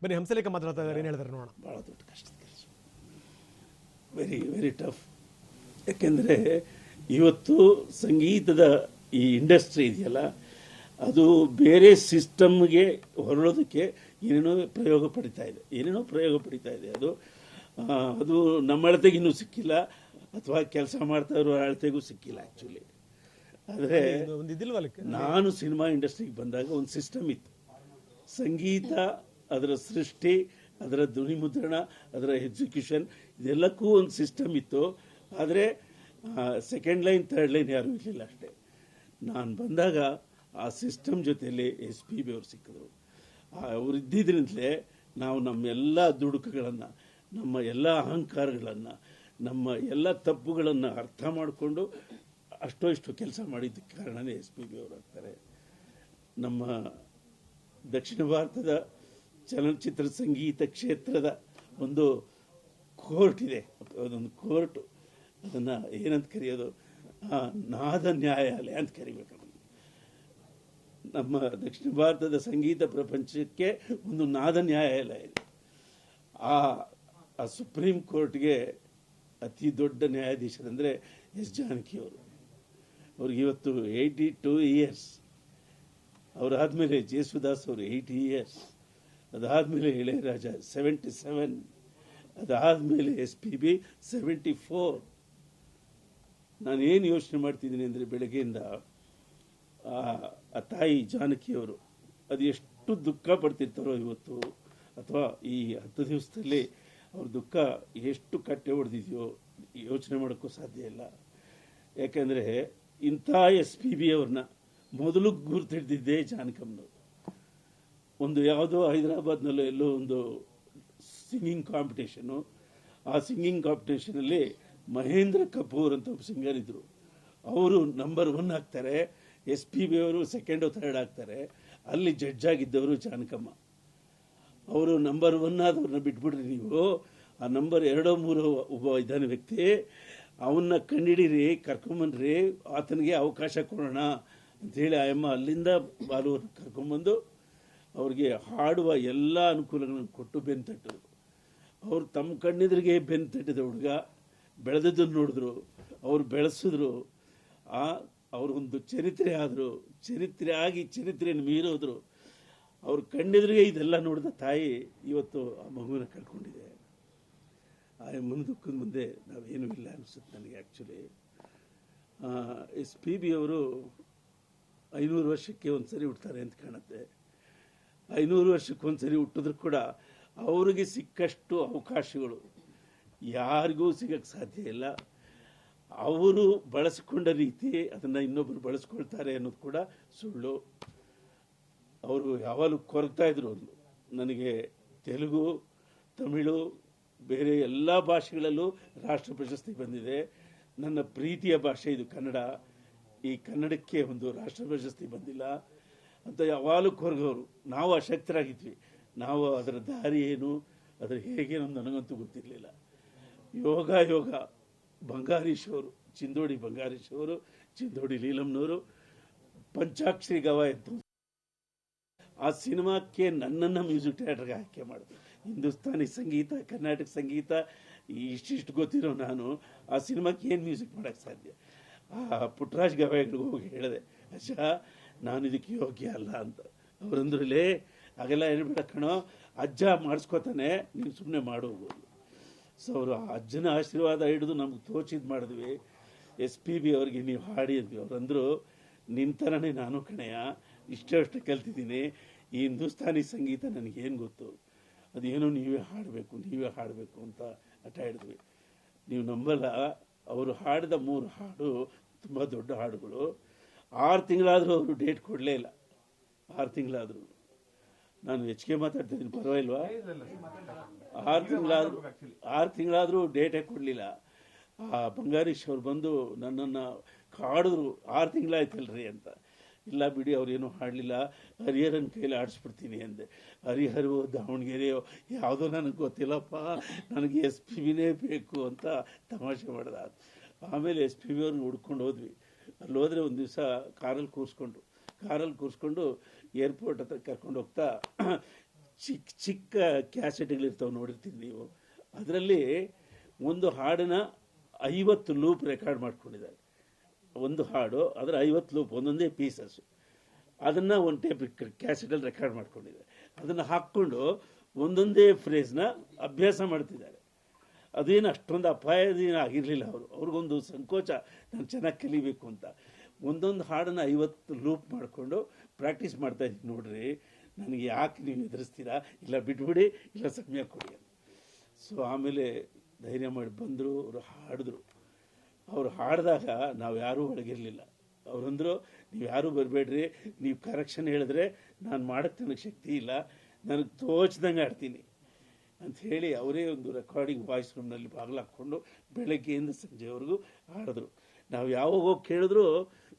ಬನ್ನಿ ಹಂಸಲೇಖ ಮಾತಾಡ್ತಾ ಇದ್ದಾರೆ, ಏನು ಹೇಳ್ತಾರೆ ನೋಡೋಣ. ಭಾಳ ದೊಡ್ಡ ಕಷ್ಟದ ಕೆಲಸ, ವೆರಿ ವೆರಿ ಟಫ್. ಯಾಕೆಂದರೆ ಇವತ್ತು ಸಂಗೀತದ ಈ ಇಂಡಸ್ಟ್ರಿ ಇದೆಯಲ್ಲ, ಅದು ಬೇರೆ ಸಿಸ್ಟಮ್ಗೆ ಹೊರಡೋದಕ್ಕೆ ಏನೇನೋ ಪ್ರಯೋಗ ಪಡಿತಾ ಇದೆ. ಅದು ನಮ್ಮ ಅಳತೆಗೆ ಇನ್ನೂ ಸಿಕ್ಕಿಲ್ಲ, ಅಥವಾ ಕೆಲಸ ಮಾಡ್ತಾ ಇರೋ ಅಳತೆಗೂ ಸಿಕ್ಕಿಲ್ಲ ಆ್ಯಕ್ಚುಲಿ. ಆದರೆ ನಾನು ಸಿನಿಮಾ ಇಂಡಸ್ಟ್ರಿಗೆ ಬಂದಾಗ ಒಂದು ಸಿಸ್ಟಮ್ ಇತ್ತು. ಸಂಗೀತ, ಅದರ ಸೃಷ್ಟಿ, ಅದರ ಧ್ವನಿಮುದ್ರಣ, ಅದರ ಎಕ್ಸಿಕ್ಯೂಷನ್, ಇದೆಲ್ಲಕ್ಕೂ ಒಂದು ಸಿಸ್ಟಮ್ ಇತ್ತು. ಆದರೆ ಸೆಕೆಂಡ್ ಲೈನ್ ಥರ್ಡ್ ಲೈನ್ ಯಾರೂ ಇರಲಿಲ್ಲ ಅಷ್ಟೇ. ನಾನು ಬಂದಾಗ ಆ ಸಿಸ್ಟಮ್ ಜೊತೆಯಲ್ಲಿ SPB ಅವರು ಸಿಕ್ಕಿದ್ರು. ಅವರು ಇದ್ದಿದ್ರಿಂದಲೇ ನಾವು ನಮ್ಮೆಲ್ಲ ದುಡುಕುಗಳನ್ನು, ನಮ್ಮ ಎಲ್ಲ ಅಹಂಕಾರಗಳನ್ನು, ನಮ್ಮ ಎಲ್ಲ ತಪ್ಪುಗಳನ್ನು ಅರ್ಥ ಮಾಡಿಕೊಂಡು ಅಷ್ಟೋ ಇಷ್ಟು ಕೆಲಸ ಮಾಡಿದ್ದಕ್ಕೆ ಕಾರಣನೇ SPB ಅವರು ಆಗ್ತಾರೆ. ನಮ್ಮ ದಕ್ಷಿಣ ಭಾರತದ ಚಲನಚಿತ್ರ ಸಂಗೀತ ಕ್ಷೇತ್ರದ ಒಂದು ಕೋರ್ಟ್ ಇದೆ, ಅದೊಂದು ಕೋರ್ಟು. ಅದನ್ನು ಏನಂತ ಕರೆಯೋದು, ನಾದ ನ್ಯಾಯಾಲಯ ಅಂತ ಕರಿಬೇಕು. ನಮ್ಮ ದಕ್ಷಿಣ ಭಾರತದ ಸಂಗೀತ ಪ್ರಪಂಚಕ್ಕೆ ಒಂದು ನಾದ ನ್ಯಾಯಾಲಯ ಇದೆ. ಆ ಸುಪ್ರೀಂ ಕೋರ್ಟ್ಗೆ ಅತಿ ದೊಡ್ಡ ನ್ಯಾಯಾಧೀಶರಂದರೆ ಎಸ್ ಜಾನಕಿ ಅವರು. ಅವ್ರಿಗೆ ಇವತ್ತು 82 ಇಯರ್ಸ್. ಅವರಾದಮೇಲೆ ಜೇಸುದಾಸ್ ಅವರು 80 ಇಯರ್ಸ್, ಅದಾದಮೇಲೆ ಇಳೆಯರಾಜ 77, ಅದಾದಮೇಲೆ SPB 74. ನಾನೇನು ಯೋಚನೆ ಮಾಡ್ತಿದ್ದೀನಿ ಅಂದರೆ, ಬೆಳಗ್ಗೆಯಿಂದ ಆ ತಾಯಿ ಜಾನಕಿಯವರು ಅದು ಎಷ್ಟು ದುಃಖ ಪಡ್ತಿರ್ತಾರೋ ಇವತ್ತು, ಅಥವಾ ಈ 10 ದಿವಸದಲ್ಲಿ ಅವ್ರ ದುಃಖ ಎಷ್ಟು ಕಟ್ಟೆ ಹೊಡೆದಿದೆಯೋ ಯೋಚನೆ ಮಾಡೋಕ್ಕೂ ಸಾಧ್ಯ ಇಲ್ಲ. ಯಾಕೆಂದರೆ ಇಂಥ SPB ಅವ್ರನ್ನ ಮೊದಲು ಗುರುತಿಡ್ದಿದ್ದೇ ಜಾನಕಮ್ಮನವರು. ಒಂದು ಯಾವುದೋ ಹೈದರಾಬಾದ್ನಲ್ಲೋ ಎಲ್ಲೋ ಒಂದು ಸಿಂಗಿಂಗ್ ಕಾಂಪಿಟೇಷನು. ಆ ಸಿಂಗಿಂಗ್ ಕಾಂಪಿಟೇಷನಲ್ಲಿ ಮಹೇಂದ್ರ ಕಪೂರ್ ಅಂತ ಒಬ್ಬ ಸಿಂಗರ್ ಇದ್ದರು. ಅವರು ನಂಬರ್ 1 ಆಗ್ತಾರೆ, SPB ಅವರು ಸೆಕೆಂಡು ಥರ್ಡ್ ಆಗ್ತಾರೆ. ಅಲ್ಲಿ ಜಡ್ಜ್ ಆಗಿದ್ದವರು ಜಾನಕಮ್ಮ. ಅವರು ನಂಬರ್ 1 ಆದವ್ರನ್ನ ಬಿಟ್ಬಿಡ್ರಿ ನೀವು, ಆ ನಂಬರ್ 2, 3 ಒಬ್ಬ ಇದ್ದಾನೆ ವ್ಯಕ್ತಿ, ಅವನ್ನ ಕಂಡಿಡೀರಿ, ಕರ್ಕೊಂಬನ್ರಿ, ಆತನಿಗೆ ಅವಕಾಶ ಕೊಡೋಣ ಅಂಥೇಳಿ ಆಯಮ್ಮ ಅಲ್ಲಿಂದ ಬಾಲುವ್ರನ್ನ ಕರ್ಕೊಂಬಂದು ಅವ್ರಿಗೆ ಹಾಡುವ ಎಲ್ಲ ಅನುಕೂಲಗಳನ್ನು ಕೊಟ್ಟು ಬೆನ್ನು ತಟ್ಟರು. ಅವ್ರು ತಮ್ಮ ಕಣ್ಣೆದುರಿಗೆ ಬೆನ್ನು ತಟ್ಟಿದ ಹುಡುಗ ಬೆಳೆದದ್ದನ್ನು ನೋಡಿದ್ರು, ಅವ್ರು ಬೆಳೆಸಿದ್ರು. ಅವ್ರಿಗೊಂದು ಚರಿತ್ರೆ ಆದರು, ಚರಿತ್ರೆ ಆಗಿ ಚರಿತ್ರೆಯನ್ನು ಮೀರೋದ್ರು. ಅವ್ರ ಕಣ್ಣೆದುರಿಗೆ ಇದೆಲ್ಲ ನೋಡಿದ ತಾಯಿ ಇವತ್ತು ಆ ಮಗುವಿನ ಕಳ್ಕೊಂಡಿದೆ. ಆ ದುಃಖದ ಮುಂದೆ ನಾವೇನೂ ಇಲ್ಲ ಅನಿಸುತ್ತೆ ನನಗೆ. ಆ್ಯಕ್ಚುಲಿ SPB ಅವರು 500 ವರ್ಷಕ್ಕೆ ಒಂದು ಸರಿ ಹುಡ್ತಾರೆ ಅಂತ ಕಾಣುತ್ತೆ. 500 ವರ್ಷಕ್ಕೆ ಒಂದು ಸರಿ ಹುಟ್ಟಿದ್ರು ಕೂಡ ಅವರಿಗೆ ಸಿಕ್ಕಷ್ಟು ಅವಕಾಶಗಳು ಯಾರಿಗೂ ಸಿಗಕ್ಕೆ ಸಾಧ್ಯ ಇಲ್ಲ. ಅವರು ಬಳಸಿಕೊಂಡ ರೀತಿ ಅದನ್ನು ಇನ್ನೊಬ್ಬರು ಬಳಸ್ಕೊಳ್ತಾರೆ ಅನ್ನೋದು ಕೂಡ ಸುಳ್ಳು. ಅವರು ಯಾವಾಗಲೂ ಕೊರಗ್ತಾ ಇದ್ರು. ನನಗೆ ತೆಲುಗು, ತಮಿಳು, ಬೇರೆ ಎಲ್ಲ ಭಾಷೆಗಳಲ್ಲೂ ರಾಷ್ಟ್ರ ಪ್ರಶಸ್ತಿ ಬಂದಿದೆ. ನನ್ನ ಪ್ರೀತಿಯ ಭಾಷೆ ಇದು ಕನ್ನಡ, ಈ ಕನ್ನಡಕ್ಕೆ ಒಂದು ರಾಷ್ಟ್ರ ಪ್ರಶಸ್ತಿ ಬಂದಿಲ್ಲ ಅಂತ ಯಾವಾಗಲೂ ಕೊರಗೋರು. ನಾವು ಅಶಕ್ತರಾಗಿದ್ವಿ. ನಾವು ಅದರ ದಾರಿ ಏನು, ಅದರ ಹೇಗೇನು ನನಗಂತೂ ಗೊತ್ತಿರಲಿಲ್ಲ. ಯೋಗ ಬಂಗಾರೀಶ್ ಅವರು, ಚಿಂದೋಡಿ ಬಂಗಾರೀಶ್ ಅವರು, ಚಿಂದೋಡಿ ಲೀಲಮ್ನವರು ಪಂಚಾಕ್ಷರಿ ಗವಾಯಿತು. ಆ ಸಿನಿಮಾಕ್ಕೆ ನನ್ನನ್ನು ಮ್ಯೂಸಿಕ್ ಡೈರೆಕ್ಟರ್ಗೆ ಆಯ್ಕೆ ಮಾಡಿದ್ರು. ಹಿಂದೂಸ್ತಾನಿ ಸಂಗೀತ, ಕರ್ನಾಟಕ ಸಂಗೀತ ಇಷ್ಟಿಷ್ಟು ಗೊತ್ತಿರೋ ನಾನು ಆ ಸಿನಿಮಾಕ್ಕೆ ಏನು ಮ್ಯೂಸಿಕ್ ಮಾಡೋಕ್ಕೆ ಸಾಧ್ಯ? ಆ ಪುಟ್ಟರಾಜ್ ಗವಾಯಿಗಳಿಗೆ ಹೋಗಿ ಹೇಳಿದೆ, ಅಚ್ಚಾ ನಾನು ಇದಕ್ಕೆ ಯೋಗ್ಯ ಅಲ್ಲ ಅಂತ. ಅವರಂದ್ರಲ್ಲೇ ಹಾಗೆಲ್ಲ ಹೇಳ್ಬೇಡ ಕಣೋ, ಅಜ್ಜ ಮಾಡಿಸ್ಕೋತಾನೆ, ನೀನು ಸುಮ್ಮನೆ ಮಾಡೋದು. ಸೊ ಅವರು ಆ ಅಜ್ಜನ ಆಶೀರ್ವಾದ ಹಿಡಿದು ನಮ್ಗೆ ತೋಚಿದ್ದು ಮಾಡಿದ್ವಿ. SPB ಅವ್ರಿಗೆ ನೀವು ಹಾಡಿ ಅಂದ್ವಿ. ಅವರಂದರು, ನಿನ್ನ ಥರನೇ ನಾನು ಕಣೆಯ, ಇಷ್ಟೇ ಕಲ್ತಿದ್ದೀನಿ, ಈ ಹಿಂದೂಸ್ತಾನಿ ಸಂಗೀತ ನನಗೇನು ಗೊತ್ತು, ಅದೇನೋ ನೀವೇ ಹಾಡಬೇಕು ಅಂತ ಹಠ ಹಿಡಿದ್ವಿ. ನೀವು ನಂಬಲ್ಲ, ಅವರು ಹಾಡಿದ 3 ಹಾಡು ತುಂಬ ದೊಡ್ಡ ಹಾಡುಗಳು. 6 ತಿಂಗಳಾದರೂ ಅವರು ಡೇಟ್ ಕೊಡಲೇ ಇಲ್ಲ. 6 ತಿಂಗಳಾದರೂ. ನಾನು ಹೆಚ್ಚಿಗೆ ಮಾತಾಡ್ತಿದ್ದೀನಿ, ಪರವಾಗಿಲ್ವಾ? 6 ತಿಂಗಳಾದರೂ ಡೇಟೇ ಕೊಡಲಿಲ್ಲ. ಆ ಬಂಗಾರೀಶ್ ಅವ್ರು ಬಂದು ನನ್ನನ್ನು ಕಾಡಿದ್ರು, 6 ತಿಂಗಳಾಯ್ತಲ್ರಿ ಅಂತ. ಇಲ್ಲ ಬಿಡಿ, ಅವ್ರೇನೂ ಹಾಡಲಿಲ್ಲ, ಹರಿಹರನ ಕೈಲಿ ಆಡಿಸ್ಬಿಡ್ತೀನಿ ಅಂದೆ. ಹರಿಹರವೋ ದಾವಣಗೆರೆಯೋ ಯಾವುದೋ ನನಗೆ ಗೊತ್ತಿಲ್ಲಪ್ಪ, ನನಗೆ SPBನೇ ಬೇಕು ಅಂತ ತಮಾಷೆ ಮಾಡ್ದ. ಆಮೇಲೆ SPB ಅವ್ರನ್ನ ಹುಡ್ಕೊಂಡು ಹೋದ್ವಿ. ಅಲ್ಲಿ ಹೋದರೆ ಒಂದು ದಿವಸ ಕಾರಲ್ಲಿ ಕೂರಿಸ್ಕೊಂಡು ಏರ್ಪೋರ್ಟ್ ಹತ್ರ ಕರ್ಕೊಂಡು ಹೋಗ್ತಾ ಚಿಕ್ಕ ಚಿಕ್ಕ ಕ್ಯಾಸೆಟ್ಗಳಿರ್ತಾವೆ, ನೋಡಿರ್ತೀರಿ ನೀವು. ಅದರಲ್ಲಿ ಒಂದು ಹಾಡಿನ 50 ಲೂಪ್ ರೆಕಾರ್ಡ್ ಮಾಡ್ಕೊಂಡಿದ್ದಾರೆ. ಒಂದು ಹಾಡು ಅದರ 50 ಲೂಪ್, ಒಂದೊಂದೇ ಪೀಸಸ್. ಅದನ್ನು ಒಂದು ಟೇಪ್ ಕ್ಯಾಸೆಟಲ್ಲಿ ರೆಕಾರ್ಡ್ ಮಾಡ್ಕೊಂಡಿದ್ದಾರೆ. ಅದನ್ನು ಹಾಕ್ಕೊಂಡು ಒಂದೊಂದೇ ಫ್ರೇಸ್ನ ಅಭ್ಯಾಸ ಮಾಡ್ತಿದ್ದಾರೆ. ಅದೇನು ಅಷ್ಟೊಂದು ಅಪಾಯದೇನು ಆಗಿರಲಿಲ್ಲ. ಅವ್ರಿಗೊಂದು ಸಂಕೋಚ, ನಾನು ಚೆನ್ನಾಗಿ ಕಲಿಬೇಕು ಅಂತ. ಒಂದೊಂದು ಹಾಡನ್ನು 50 ಲೂಪ್ ಮಾಡಿಕೊಂಡು ಪ್ರಾಕ್ಟೀಸ್ ಮಾಡ್ತಾ ಇದ್ದೀನಿ. ನೋಡ್ರಿ, ನನಗೆ ಯಾಕೆ ನೀವು ಎದುರಿಸ್ತೀರಾ, ಇಲ್ಲ ಬಿಟ್ಬಿಡಿ, ಇಲ್ಲ ಸಮಯ ಕೊಡಿ ಅಂತ. ಸೊ ಆಮೇಲೆ ಧೈರ್ಯ ಮಾಡಿ ಬಂದರು, ಅವರು ಹಾಡಿದ್ರು. ಅವ್ರು ಹಾಡಿದಾಗ ನಾವು ಯಾರೂ ಒಳಗಿರಲಿಲ್ಲ. ಅವರಂದರು, ನೀವು ಯಾರೂ ಬರಬೇಡ್ರಿ, ನೀವು ಕರೆಕ್ಷನ್ ಹೇಳಿದ್ರೆ ನಾನು ಮಾಡೋಕ್ಕೆ ನನಗೆ ಶಕ್ತಿ ಇಲ್ಲ, ನನಗೆ ತೋಚ್ದಂಗೆ ಆಡ್ತೀನಿ ಅಂತ ಹೇಳಿ ಅವರೇ ಒಂದು ರೆಕಾರ್ಡಿಂಗ್ ವಾಯ್ಸ್ ರೂಮ್ನಲ್ಲಿ ಬಾಗಿಲು ಹಾಕ್ಕೊಂಡು ಬೆಳಗ್ಗೆಯಿಂದ ಸಂಜೆವರೆಗೂ ಹಾಡಿದ್ರು. ನಾವು ಯಾವಾಗ ಹೋಗಿ ಕೇಳಿದ್ರು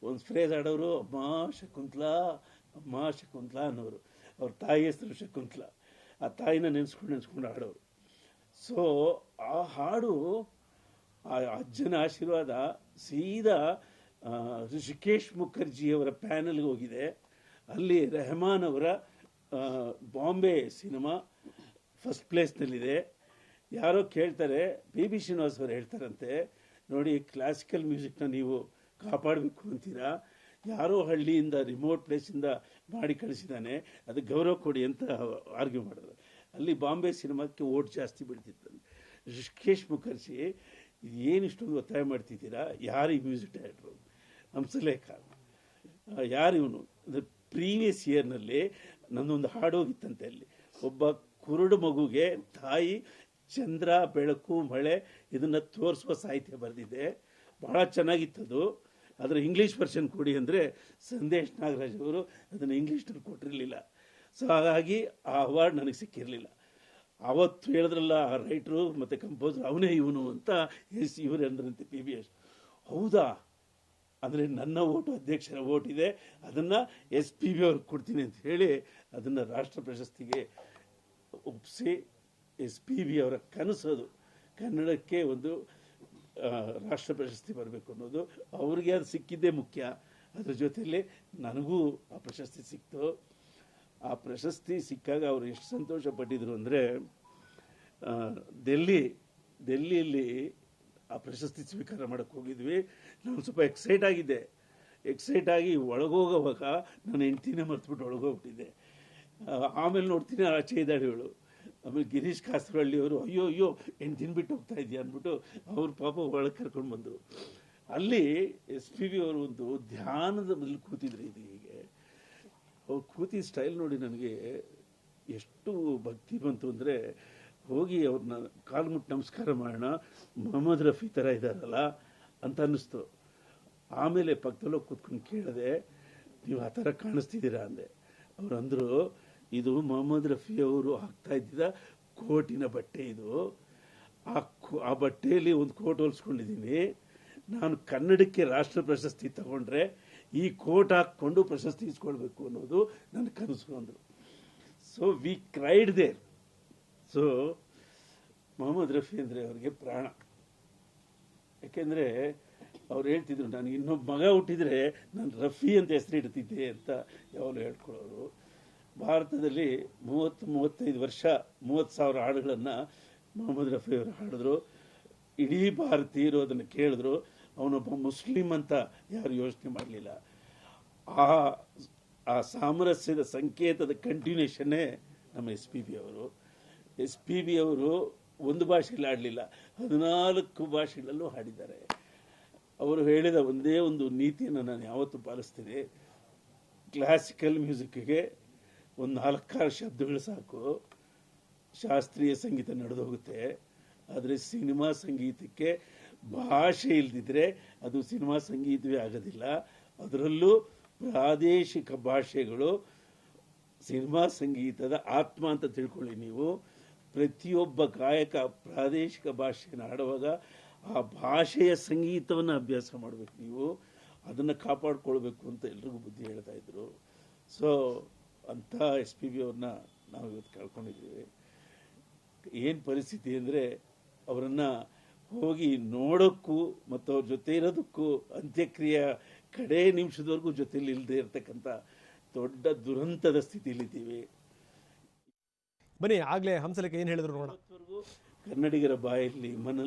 ಒಂದು ಫ್ರೇಸ್ ಆಡೋರು, ಅಮ್ಮ ಶಕುಂತಲಾ, ಅಮ್ಮ ಶಕುಂತಲಾ ಅನ್ನೋರು. ಅವ್ರ ತಾಯಿ ಹೆಸರು ಶಕುಂತಲಾ. ಆ ತಾಯಿನ ನೆನೆಸ್ಕೊಂಡು ಆಡೋರು. ಸೊ ಆ ಹಾಡು, ಆ ಅಜ್ಜನ ಆಶೀರ್ವಾದ ಸೀದಾ ಋಷಿಕೇಶ್ ಮುಖರ್ಜಿಯವರ ಪ್ಯಾನಲ್ಗೆ ಹೋಗಿದೆ. ಅಲ್ಲಿ ರೆಹಮಾನ್ ಅವರ ಬಾಂಬೆ ಸಿನಿಮಾ ಫಸ್ಟ್ ಪ್ಲೇಸ್ನಲ್ಲಿದೆ. ಯಾರೋ ಕೇಳ್ತಾರೆ, ಪಿ ಬಿ ಶ್ರೀನಿವಾಸ್ ಅವರು ಹೇಳ್ತಾರಂತೆ, ನೋಡಿ ಕ್ಲಾಸಿಕಲ್ ಮ್ಯೂಸಿಕ್ನ ನೀವು ಕಾಪಾಡಬೇಕು ಅಂತೀರಾ, ಯಾರೋ ಹಳ್ಳಿಯಿಂದ ರಿಮೋಟ್ ಪ್ಲೇಸಿಂದ ಮಾಡಿ ಕಳಿಸಿದ್ದಾನೆ, ಅದಕ್ಕೆ ಗೌರವ ಕೊಡಿ ಅಂತ ಆರ್ಗ್ಯೂ ಮಾಡಿದ್ರು. ಅಲ್ಲಿ ಬಾಂಬೆ ಸಿನಿಮಾಕ್ಕೆ ಓಟ್ ಜಾಸ್ತಿ ಬೀಳ್ತಿತ್ತು. ಋಷಿಕೇಶ್ ಮುಖರ್ಜಿ, ಏನು ಇಷ್ಟೊಂದು ಒತ್ತಾಯ ಮಾಡ್ತಿದ್ದೀರಾ, ಯಾರು ಈ ಮ್ಯೂಸಿಕ್ ಡೈರೆಕ್ಟ್ರು? ಹಂಸಲೇಖ ಯಾರು ಇವನು? ಪ್ರೀವಿಯಸ್ ಇಯರ್ನಲ್ಲಿ ನನ್ನೊಂದು ಹಾಡೋಗಿತ್ತಂತೆ. ಅಲ್ಲಿ ಒಬ್ಬ ಕುರುಡು ಮಗುಗೆ ತಾಯಿ ಚಂದ್ರ, ಬೆಳಕು, ಮಳೆ ಇದನ್ನು ತೋರಿಸುವ ಸಾಹಿತ್ಯ ಬರೆದಿದೆ. ಬಹಳ ಚೆನ್ನಾಗಿತ್ತದು. ಅದರ ಇಂಗ್ಲೀಷ್ ವರ್ಷನ್ ಕೊಡಿ ಅಂದರೆ ಸಂದೇಶ್ ನಾಗರಾಜ್ ಅವರು ಅದನ್ನು ಇಂಗ್ಲೀಷ್ನಲ್ಲಿ ಕೊಟ್ಟಿರಲಿಲ್ಲ. ಸೊ ಹಾಗಾಗಿ ಆ ಅವಾರ್ಡ್ ನನಗೆ ಸಿಕ್ಕಿರಲಿಲ್ಲ. ಅವತ್ತು ಹೇಳಿದ್ರಲ್ಲ ಆ ರೈಟ್ರು ಮತ್ತು ಕಂಪೋಸರ್, ಅವನೇ ಇವನು ಅಂತ ಇವರು ಅಂದ್ರಂತೆ ಪಿ ಬಿ ಎಸ್. ಹೌದಾ ಅಂದರೆ ನನ್ನ ಓಟು, ಅಧ್ಯಕ್ಷರ ಓಟ್ ಇದೆ, ಅದನ್ನು ಎಸ್ ಪಿ ಬಿ ಅವ್ರಿಗೆ ಕೊಡ್ತೀನಿ ಅಂತ ಹೇಳಿ ಅದನ್ನು ರಾಷ್ಟ್ರ ಪ್ರಶಸ್ತಿಗೆ ಒಪ್ಪಿಸಿ, ಎಸ್ ಪಿ ಬಿ ಅವರ ಕನಸೋದು ಕನ್ನಡಕ್ಕೆ ಒಂದು ರಾಷ್ಟ್ರ ಪ್ರಶಸ್ತಿ ಬರಬೇಕು ಅನ್ನೋದು. ಅವ್ರಿಗೆ ಅದು ಸಿಕ್ಕಿದ್ದೇ ಮುಖ್ಯ. ಅದ್ರ ಜೊತೆಯಲ್ಲಿ ನನಗೂ ಆ ಪ್ರಶಸ್ತಿ ಸಿಕ್ತು. ಆ ಪ್ರಶಸ್ತಿ ಸಿಕ್ಕಾಗ ಅವರು ಎಷ್ಟು ಸಂತೋಷ ಪಟ್ಟಿದ್ರು ಅಂದರೆ, ಡೆಲ್ಲಿಯಲ್ಲಿ ಆ ಪ್ರಶಸ್ತಿ ಸ್ವೀಕಾರ ಮಾಡೋಕ್ಕೆ ಹೋಗಿದ್ವಿ. ನಾನು ಸ್ವಲ್ಪ ಎಕ್ಸೈಟ್ ಆಗಿ ಒಳಗೋಗೋವಾಗ ನಾನು ಹೆಂಡ್ತಿನೇ ಮರ್ತುಬಿಟ್ಟು ಒಳಗೋಗ್ಬಿಟ್ಟಿದ್ದೆ. ಆಮೇಲೆ ನೋಡ್ತೀನಿ ಆಚೆ ಇದ್ದಾಳೆ ಇವಳು. ಆಮೇಲೆ ಗಿರೀಶ್ ಕಾಸರಹಳ್ಳಿಯವರು, ಅಯ್ಯೋ ಹೆಂಡ್ತಿನ ಬಿಟ್ಟು ಹೋಗ್ತಾ ಇದೆಯಾ ಅಂದ್ಬಿಟ್ಟು ಅವ್ರ ಪಾಪ ಒಳಗೆ ಕರ್ಕೊಂಡು ಬಂದರು. ಅಲ್ಲಿ ಎಸ್ ಪಿ ಬಿ ಅವರು ಒಂದು ಧ್ಯಾನದ ಮೇಲೆ ಕೂತಿದ್ರು. ಇದು ಹೀಗೆ ಅವ್ರು ಕೂತಿದ್ದ ಸ್ಟೈಲ್ ನೋಡಿ ನನಗೆ ಎಷ್ಟು ಭಕ್ತಿ ಬಂತು ಅಂದರೆ, ಹೋಗಿ ಅವ್ರನ್ನ ಕಾಲು ಮುಟ್ಟು ನಮಸ್ಕಾರ ಮಾಡೋಣ, ಮೊಹಮ್ಮದ್ ರಫಿ ಥರ ಇದ್ದಾರಲ್ಲ ಅಂತ ಅನ್ನಿಸ್ತು. ಆಮೇಲೆ ಪಕ್ಕದಲ್ಲೋ ಕೂತ್ಕೊಂಡು ಕೇಳಿದೆ, ನೀವು ಆ ಥರ ಕಾಣಿಸ್ತಿದ್ದೀರಾ ಅಂದೆ. ಅವ್ರು ಅಂದರು, ಇದು ಮೊಹಮ್ಮದ್ ರಫಿ ಅವರು ಹಾಕ್ತಾ ಇದ್ದಿದ್ದ ಕೋಟಿನ ಬಟ್ಟೆ ಇದು. ಆ ಬಟ್ಟೆಯಲ್ಲಿ ಒಂದು ಕೋಟ್ ಹೊಲಿಸ್ಕೊಂಡಿದ್ದೀನಿ. ನಾನು ಕನ್ನಡಕ್ಕೆ ರಾಷ್ಟ್ರ ಪ್ರಶಸ್ತಿ ತಗೊಂಡ್ರೆ ಈ ಕೋಟ್ ಹಾಕ್ಕೊಂಡು ಪ್ರಶಸ್ತಿ ಇಸ್ಕೊಳ್ಬೇಕು ಅನ್ನೋದು ನನ್ನ ಕನಸು ಅಂದರು. So we cried there. So Mohammed Rafi ಅಂದರೆ ಅವ್ರಿಗೆ ಪ್ರಾಣ. ಯಾಕೆಂದರೆ ಅವ್ರು ಹೇಳ್ತಿದ್ರು, ನನಗೆ ಇನ್ನೊಬ್ಬ ಮಗ ಹುಟ್ಟಿದರೆ ನಾನು ರಫಿ ಅಂತ ಹೆಸರಿಡ್ತಿದ್ದೆ ಅಂತ ಯಾವಾಗಲೂ ಹೇಳ್ಕೊಳ್ಳೋರು. ಭಾರತದಲ್ಲಿ 30-35 ವರ್ಷ 30,000 ಹಾಡುಗಳನ್ನು ಮೊಹಮ್ಮದ್ ರಫಿ ಅವರು ಹಾಡಿದ್ರು. ಇಡೀ ಭಾರತೀಯರು ಅದನ್ನು ಕೇಳಿದ್ರು. ಅವನೊಬ್ಬ ಮುಸ್ಲಿಂ ಅಂತ ಯಾರು ಯೋಚನೆ ಮಾಡಲಿಲ್ಲ. ಆ ಸಾಮರಸ್ಯದ ಸಂಕೇತದ ಕಂಟಿನ್ಯೂಷನ್ನೇ ನಮ್ಮ ಎಸ್ ಪಿ ಬಿ ಅವರು. ಎಸ್ ಪಿ ಬಿ ಅವರು ಒಂದು ಭಾಷೆಯಲ್ಲಿ ಹಾಡಲಿಲ್ಲ, 14 ಭಾಷೆಗಳಲ್ಲೂ ಹಾಡಿದ್ದಾರೆ. ಅವರು ಹೇಳಿದ ಒಂದೇ ಒಂದು ನೀತಿಯನ್ನು ನಾನು ಯಾವತ್ತೂ ಪಾಲಿಸ್ತೀನಿ. ಕ್ಲಾಸಿಕಲ್ ಮ್ಯೂಸಿಕ್ಗೆ ಒಂದು 4-6 ಶಬ್ದಗಳು ಸಾಕು, ಶಾಸ್ತ್ರೀಯ ಸಂಗೀತ ನಡೆದೋಗುತ್ತೆ. ಆದರೆ ಸಿನಿಮಾ ಸಂಗೀತಕ್ಕೆ ಭಾಷೆ ಇಲ್ದಿದ್ರೆ ಅದು ಸಿನಿಮಾ ಸಂಗೀತವೇ ಆಗೋದಿಲ್ಲ. ಅದರಲ್ಲೂ ಪ್ರಾದೇಶಿಕ ಭಾಷೆಗಳು ಸಿನಿಮಾ ಸಂಗೀತದ ಆತ್ಮ ಅಂತ ತಿಳ್ಕೊಳ್ಳಿ ನೀವು. ಪ್ರತಿಯೊಬ್ಬ ಗಾಯಕ ಪ್ರಾದೇಶಿಕ ಭಾಷೆಯನ್ನು ಹಾಡುವಾಗ ಆ ಭಾಷೆಯ ಸಂಗೀತವನ್ನು ಅಭ್ಯಾಸ ಮಾಡಬೇಕು ನೀವು. ಅದನ್ನು ಕಾಪಾಡಿಕೊಳ್ಬೇಕು ಅಂತ ಎಲ್ರಿಗೂ ಬುದ್ಧಿ ಹೇಳ್ತಾ ಇದ್ರು. ಸೊ ಅಂಥ ಎಸ್ ಪಿ ಬಿ ಅವ್ರನ್ನ ನಾವು ಇವತ್ತು ಕಳ್ಕೊಂಡಿದ್ದೀವಿ. ಏನು ಪರಿಸ್ಥಿತಿ ಅಂದರೆ, ಅವರನ್ನು ಹೋಗಿ ನೋಡೋಕ್ಕೂ ಮತ್ತು ಅವ್ರ ಜೊತೆ ಇರೋದಕ್ಕೂ ಅಂತ್ಯಕ್ರಿಯೆ ಕಡೇ ನಿಮಿಷದವರೆಗೂ ಜೊತೆಯಲ್ಲಿ ಇಲ್ಲದೆ ಇರತಕ್ಕಂಥ ದೊಡ್ಡ ದುರಂತದ ಸ್ಥಿತಿಯಲ್ಲಿದ್ದೀವಿ. ಬನ್ನಿ ಆಗಲೇ ಹಂಸಲೇಖ ಏನು ಹೇಳಿದ್ರು ನೋಡೋಣ. ಇವತ್ತವರೆಗೂ ಕನ್ನಡಿಗರ ಬಾಯಲ್ಲಿ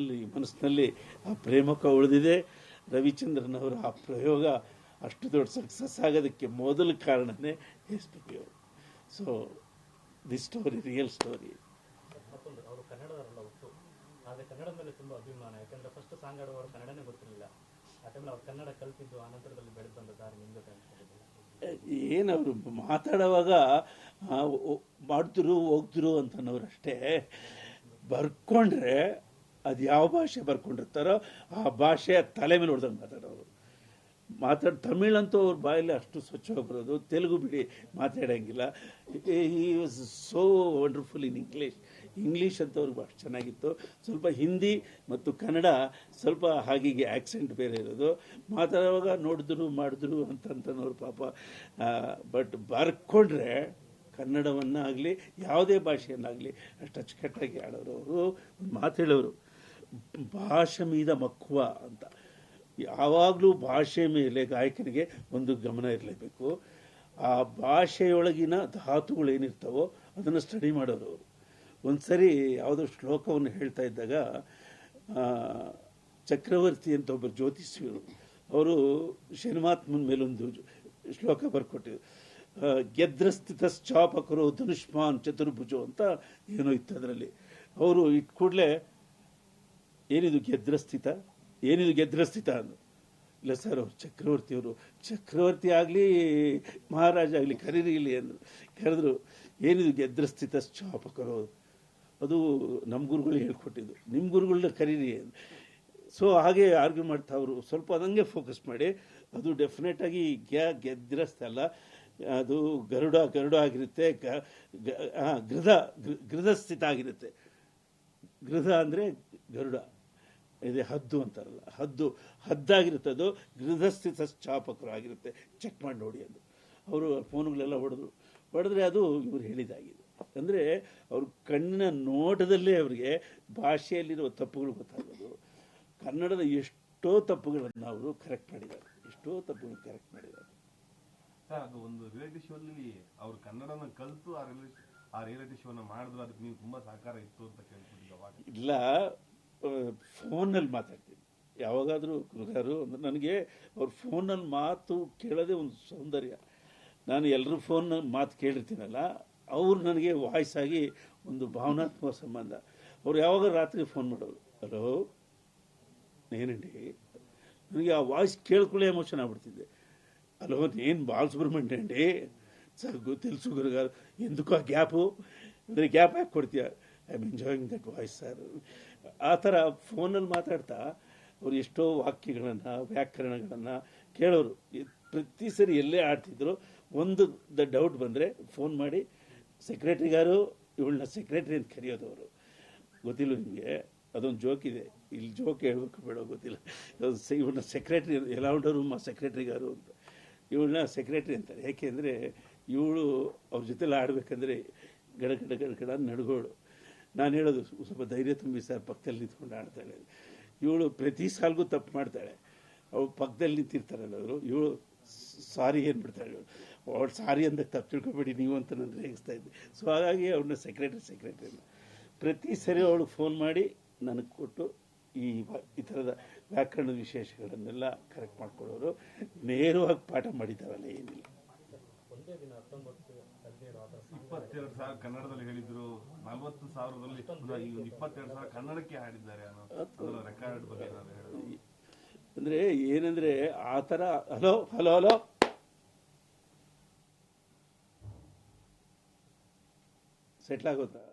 ಮನಸ್ಸಿನಲ್ಲಿ ಆ ಪ್ರೇಮಕ ಉಳಿದಿದೆ. ರವಿಚಂದ್ರನ್ ಅವರ ಆ ಪ್ರಯೋಗ ಅಷ್ಟು ದೊಡ್ಡ ಸಕ್ಸಸ್ ಆಗೋದಕ್ಕೆ ಮೊದಲ ಕಾರಣನೇ ಎಸ್ ಪಿ ಅವರು. So the story real story. ಮತ್ತೊಂದು ಅವರು ಕನ್ನಡದವರಲ್ಲ ಹುಟ್ಟು, ಆದರೆ ಕನ್ನಡ ಮೇಲೆ ತುಂಬ ಅಭಿಮಾನ. ಯಾಕಂದರೆ ಫಸ್ಟ್ ಸಾಂಗ್ ಆಡುವವರು ಕನ್ನಡನೇ ಗೊತ್ತಿರಲಿಲ್ಲ. ಆ ಟೈಮಲ್ಲಿ ಅವ್ರು ಕನ್ನಡ ಕಲ್ತಿದ್ದು ಆ ನಂತರದಲ್ಲಿ ಬೆಳೆದು ಬಂದ ದಾರಿ ನಿಮ್ಮ ಜೊತೆ ಅನ್ಕೊಂಡಿದ್ದಿಲ್ಲ. ಏನವರು ಮಾತಾಡುವಾಗ ಮಾಡ್ತಿರು ಹೋಗ್ತಿರು ಅಂತನವ್ರು ಅಷ್ಟೇ. ಬರ್ಕೊಂಡ್ರೆ ಅದು ಯಾವ ಭಾಷೆ ಬರ್ಕೊಂಡಿರ್ತಾರೋ ಆ ಭಾಷೆಯ ತಲೆ ಮೇಲೆ ಹೊಡೆದಂಗೆ ತಮಿಳಂತೂ ಅವ್ರ ಬಾಯಲ್ಲಿ ಅಷ್ಟು ಸ್ವಚ್ಛವಾಗಿ ಬರೋದು. ತೆಲುಗು ಬಿಡಿ ಮಾತಾಡೋಂಗಿಲ್ಲ. He was so wonderful in English ಅಂತ ಅವ್ರಿಗೆ ಅಷ್ಟು ಚೆನ್ನಾಗಿತ್ತು. ಸ್ವಲ್ಪ ಹಿಂದಿ ಮತ್ತು ಕನ್ನಡ ಸ್ವಲ್ಪ ಹಾಗೆ ಆ್ಯಕ್ಸೆಂಟ್ ಬೇರೆ ಇರೋದು. ಮಾತಾಡುವಾಗ ನೋಡಿದ್ರು ಮಾಡಿದ್ರು ಅಂತನವ್ರು ಪಾಪ. ಬಟ್ ಬರ್ಕೊಂಡ್ರೆ ಕನ್ನಡವನ್ನಾಗಲಿ ಯಾವುದೇ ಭಾಷೆಯನ್ನಾಗಲಿ ಅಷ್ಟು ಅಚ್ಚುಕಟ್ಟಾಗಿ ಆಡೋರು. ಅವರು ಒಂದು ಮಾತು ಹೇಳೋರು, ಭಾಷೆ ಮೀದ ಮಕ್ಕುವ ಅಂತ. ಯಾವಾಗಲೂ ಭಾಷೆ ಮೇಲೆ ಗಾಯಕನಿಗೆ ಒಂದು ಗಮನ ಇರಲೇಬೇಕು. ಆ ಭಾಷೆಯೊಳಗಿನ ಧಾತುಗಳೇನಿರ್ತಾವೋ ಅದನ್ನು ಸ್ಟಡಿ ಮಾಡೋರು ಅವರು. ಒಂದು ಸರಿ ಯಾವುದೋ ಶ್ಲೋಕವನ್ನು ಹೇಳ್ತಾ ಇದ್ದಾಗ ಚಕ್ರವರ್ತಿ ಅಂತ ಒಬ್ಬರು ಜ್ಯೋತಿಷಿಗಳು ಅವರು ಶನಿಮಾತ್ಮನ ಮೇಲೊಂದು ಶ್ಲೋಕ ಬರ್ಕೊಟ್ಟಿದ್ರು. ಗೆದ್ರಸ್ಥಿತಶ್ಚಾಪಕರು ಧನುಷ್ಮಾನ್ ಚತುರ್ಭುಜೋ ಅಂತ ಏನೋ ಇತ್ತು ಅದರಲ್ಲಿ. ಅವರು ಇಟ್ಟು ಕೂಡಲೇ ಏನಿದು ಗೆದ್ರಸ್ಥಿತ ಅಂದರು. ಇಲ್ಲ ಸರ್ ಅವ್ರು ಚಕ್ರವರ್ತಿ ಆಗಲಿ ಮಹಾರಾಜ ಆಗಲಿ ಕರೀರಿ ಇಲ್ಲಿ ಅಂದರು. ಕರೆದ್ರು, ಏನಿದು ಗೆದ್ರಸ್ಥಿತ ಚಾಪಕರು, ಅದು ನಮ್ಮ ಗುರುಗಳು ಹೇಳ್ಕೊಟ್ಟಿದ್ದು, ನಿಮ್ಮ ಗುರುಗಳನ್ನ ಕರೀರಿ. ಸೊ ಹಾಗೆ ಆರ್ಗ್ಯೂ ಮಾಡ್ತಾ ಅವರು ಸ್ವಲ್ಪ ಅದಂಗೆ ಫೋಕಸ್ ಮಾಡಿ, ಅದು ಡೆಫಿನೆಟಾಗಿ ಗೆದ್ರಸ್ಥ ಅಲ್ಲ, ಅದು ಗರುಡ ಆಗಿರುತ್ತೆ. ಗೃಧಸ್ಥಿತ ಆಗಿರುತ್ತೆ. ಗೃಧ ಅಂದರೆ ಗರುಡ, ಇದೆ ಹದ್ದು ಅಂತಾರಲ್ಲ, ಹದ್ದಾಗಿರುತ್ತೆ. ಅದು ಗೃಧಸ್ಥಿತ ಚಾಪಕರು ಆಗಿರುತ್ತೆ. ಚೆಕ್ ಮಾಡಿ ನೋಡಿ ಅದು. ಅವರು ಫೋನ್ಗಳೆಲ್ಲ ಹೊಡೆದ್ರೆ ಅದು ಇವರು ಹೇಳಿದಾಗಿದೆ. ಅಂದರೆ ಅವ್ರ ಕಣ್ಣಿನ ನೋಟದಲ್ಲೇ ಅವರಿಗೆ ಭಾಷೆಯಲ್ಲಿರುವ ತಪ್ಪುಗಳು ಗೊತ್ತಾಗೋದು. ಕನ್ನಡದ ಎಷ್ಟೋ ತಪ್ಪುಗಳನ್ನು ಅವರು ಕರೆಕ್ಟ್ ಮಾಡಿದ್ದಾರೆ. ಸರ್, ಅದು ಒಂದು ರಿಯಾಲಿಟಿ ಶೋ ಅಲ್ಲಿ ಅವ್ರು ಕನ್ನಡನ ಕಲಿತು ಆ ರಿಯಾಲಿಟಿ ಶೋನ ಮಾಡಿದ್ರು. ಅದಕ್ಕೆ ನೀವು ತುಂಬಾ ಸಹಕಾರ ಇತ್ತು ಅಂತ ಕೇಳ್ಬಿಟ್ಟಿದ್ದೆ. ಇಲ್ಲ, ಫೋನಲ್ಲಿ ಮಾತಾಡ್ತೀನಿ ಯಾವಾಗಾದರೂ ಗುರುಗಾರು ಅಂದ್ರೆ ನನಗೆ ಅವ್ರ ಫೋನಲ್ಲಿ ಮಾತು ಕೇಳೋದೇ ಒಂದು ಸೌಂದರ್ಯ. ನಾನು ಎಲ್ಲರೂ ಫೋನಲ್ಲಿ ಮಾತು ಕೇಳಿರ್ತೀನಲ್ಲ, ಅವ್ರು ನನಗೆ ವಾಯ್ಸ್ ಆಗಿ ಒಂದು ಭಾವನಾತ್ಮಕ ಸಂಬಂಧ. ಅವ್ರು ಯಾವಾಗ ರಾತ್ರಿ ಫೋನ್ ಮಾಡೋರು, ಹಲೋ ನೇನಂಡಿ, ನನಗೆ ಆ ವಾಯ್ಸ್ ಕೇಳ್ಕೊಳ್ಳೇ ಎಮೋಷನ್ ಆಗ್ಬಿಡ್ತಿದ್ದೆ. ಹಲೋ ನೇನು ಬಾಲಸುಬ್ರಹ್ಮಣ್ಯ ಅಂಡಿ, ಸರ್ తెలుసు ಗುರುಗಾರು, ಎಂದಕ್ಕೂ ಆ ಗ್ಯಾಪು ಅಂದರೆ ಗ್ಯಾಪ್ ಯಾಕೆ ಕೊಡ್ತೀಯ, I am enjoying that voice sir. ಆ ಥರ ಫೋನಲ್ಲಿ ಮಾತಾಡ್ತಾ ಅವರು ಎಷ್ಟೋ ವಾಕ್ಯಗಳನ್ನು ವ್ಯಾಕರಣಗಳನ್ನು ಕೇಳೋರು. ಪ್ರತಿ ಸರಿ ಎಲ್ಲೇ ಆಡ್ತಿದ್ರು ಒಂದು ಡೌಟ್ ಬಂದರೆ ಫೋನ್ ಮಾಡಿ ಸೆಕ್ರೆಟ್ರಿಗಾರು ಇವಳನ್ನ ಸೆಕ್ರೆಟ್ರಿ ಅಂತ ಕರೆಯೋದವರು. ಗೊತ್ತಿಲ್ಲ ನಿಮಗೆ, ಅದೊಂದು ಜೋಕ್ ಇದೆ, ಇಲ್ಲಿ ಜೋಕ್ ಹೇಳ್ಬೇಕು ಬೇಡ ಗೊತ್ತಿಲ್ಲ. ಇವಳನ್ನ ಸೆಕ್ರೆಟ್ರಿ, ಎಲ್ಲ ಉಂಟವರು ಸೆಕ್ರೆಟ್ರಿ ಗಾರು ಅಂತ, ಇವಳನ್ನ ಸೆಕ್ರೆಟ್ರಿ ಅಂತಾರೆ. ಯಾಕೆಂದರೆ ಇವಳು ಅವ್ರ ಜೊತೆಲ್ಲ ಆಡಬೇಕಂದ್ರೆ ಗಡ ನಡ್ಗೋಳು. ನಾನು ಹೇಳೋದು ಸ್ವಲ್ಪ ಧೈರ್ಯ ತುಂಬಿ ಸರ್, ಪಕ್ಕದಲ್ಲಿ ನಿಂತ್ಕೊಂಡು ಆಡ್ತಾಳೆ. ಇವಳು ಪ್ರತಿ ಸಾಲ್ಗೂ ತಪ್ಪು ಮಾಡ್ತಾಳೆ. ಅವಳು ಪಕ್ಕದಲ್ಲಿ ನಿಂತಿರ್ತಾರಲ್ಲ ಅವರು, ಇವಳು ಸಾರಿ ಏನ್ಬಿಡ್ತಾಳೆ. ಅವಳು ಸಾರಿ ಅಂದಾಗ ತಪ್ಪು ತಿಳ್ಕೊಬೇಡಿ ನೀವು ಅಂತ ನಾನು ರೇಗಿಸ್ತಾ ಇದ್ದೆ. ಸೊ ಹಾಗಾಗಿ ಅವ್ರನ್ನ ಸೆಕ್ರೆಟ್ರಿ ಪ್ರತಿ ಸರಿ ಅವಳು ಫೋನ್ ಮಾಡಿ ನನಗೆ ಕೊಟ್ಟು ಈ ಥರದ ವ್ಯಾಕರಣದ ವಿಶೇಷಗಳನ್ನೆಲ್ಲ ಕರೆಕ್ಟ್ ಮಾಡ್ಕೊಳ್ಳೋರು. ನೇರವಾಗಿ ಪಾಠ ಮಾಡಿದ್ದಾವಲ್ಲ, ಏನಿಲ್ಲ. 22,000 ಕನ್ನಡದಲ್ಲಿ ಹೇಳಿದ್ರು, 40,000ರಲ್ಲಿ 22,000 ಕನ್ನಡಕ್ಕೆ ಹಾಡಿದ್ದಾರೆ ಅನ್ನೋ ರೆಕಾರ್ಡ್ ಬಗ್ಗೆ ಅಂದರೆ ಏನಂದರೆ ಆ ಥರ. ಹಲೋ ಹಲೋ ಹಲೋ ಸೆಟ್ಲ್ ಆಗೋತಾ,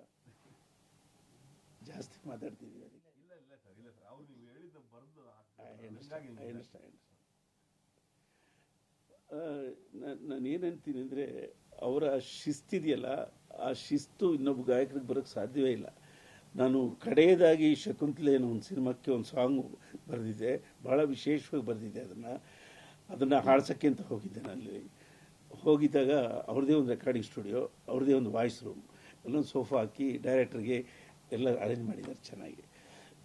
ಜಾಸ್ತಿ ಮಾತಾಡ್ತಿದ್ದೀವಿ. ನಾನೇನಂತೀನಿ ಅಂದರೆ, ಅವರ ಶಿಸ್ತಿದೆಯಲ್ಲ, ಆ ಶಿಸ್ತು ಇನ್ನೊಬ್ಬ ಗಾಯಕರಿಗೆ ಬರೋಕ್ಕೆ ಸಾಧ್ಯವೇ ಇಲ್ಲ. ನಾನು ಕಡೆಯದಾಗಿ ಶಕುಂತಲೆ ಅನ್ನೋ ಒಂದು ಸಿನಿಮಾಕ್ಕೆ ಒಂದು ಸಾಂಗು ಬರೆದಿದ್ದೆ, ಭಾಳ ವಿಶೇಷವಾಗಿ ಬರೆದಿದ್ದೆ. ಅದನ್ನು ಹಾಡ್ಸೋಕ್ಕೆ ಅಂತ ಹೋಗಿದ್ದೆ. ನಾನು ಹೋಗಿದ್ದಾಗ ಅವ್ರದ್ದೇ ಒಂದು ರೆಕಾರ್ಡಿಂಗ್ ಸ್ಟುಡಿಯೋ, ಅವ್ರದ್ದೇ ಒಂದು ವಾಯ್ಸ್ ರೂಮ್, ಅಲ್ಲೊಂದು ಸೋಫಾ ಹಾಕಿ ಡೈರೆಕ್ಟ್ರಿಗೆ ಎಲ್ಲ ಅರೇಂಜ್ ಮಾಡಿದ್ದಾರೆ ಚೆನ್ನಾಗಿ.